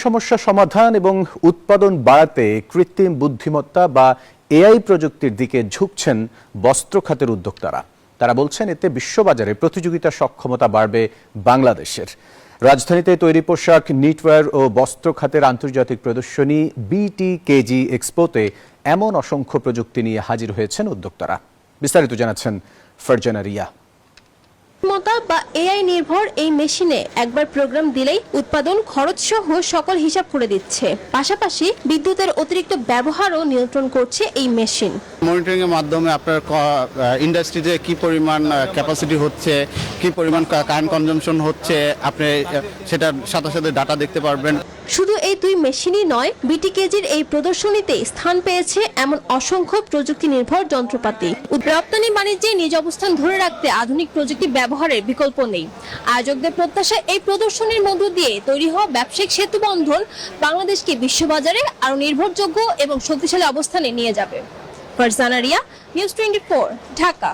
সমস্যা সমাধান এবং উৎপাদন বাড়াতে কৃত্রিম বুদ্ধিমত্তা বা এআই প্রযুক্তির দিকে ঝুঁকছেন বস্ত্র খাতের উদ্যোক্তারা। তারা বলছেন এতে বিশ্ববাজারে প্রতিযোগিতা সক্ষমতা বাড়বে বাংলাদেশের। রাজধানীতে তৈরি পোশাক, নিটওয়্যার ও বস্ত্র খাতের আন্তর্জাতিক প্রদর্শনী BTKG এক্সপোতে এমন অসংখ্য প্রযুক্তি নিয়ে হাজির হয়েছেন উদ্যোক্তারা। বিস্তারিত জানাচ্ছেন ফারজানা রিয়া। বা এআই নির্ভর এই মেশিনে একবার প্রোগ্রাম দিলেই উৎপাদন খরচ সহ সকল হিসাব করে দিচ্ছে। পাশাপাশি বিদ্যুতের অতিরিক্ত ব্যবহারও নিয়ন্ত্রণ করছে এই মেশিন। মনিটরিং এর মাধ্যমে আপনার ইন্ডাস্ট্রিতে কি পরিমাণ ক্যাপাসিটি হচ্ছে, কি পরিমাণ কারেন্ট কনজাম্পশন হচ্ছে, আপনি সেটার সাথে সাথে ডাটা দেখতে পারবেন। শুধু এই দুই মেশিনই নয়, BTKG'র এই প্রদর্শনীতে স্থান পেয়েছে এমন অসংখ্য প্রযুক্তি নির্ভর যন্ত্রপাতি। রপ্তানি বাণিজ্যে নিজ অবস্থান ধরে রাখতে আধুনিক প্রযুক্তি ব্যবহারের বিকল্প নেই। আয়োজকদের প্রত্যাশা, এই প্রদর্শনীর মধ্য দিয়ে তৈরি হওয়া ব্যবসায়িক সেতু বন্ধন বাংলাদেশকে বিশ্ববাজারে আরো নির্ভরযোগ্য এবং শক্তিশালী অবস্থানে নিয়ে যাবে। ফারজানা রিয়া, নিউজ 24, ঢাকা।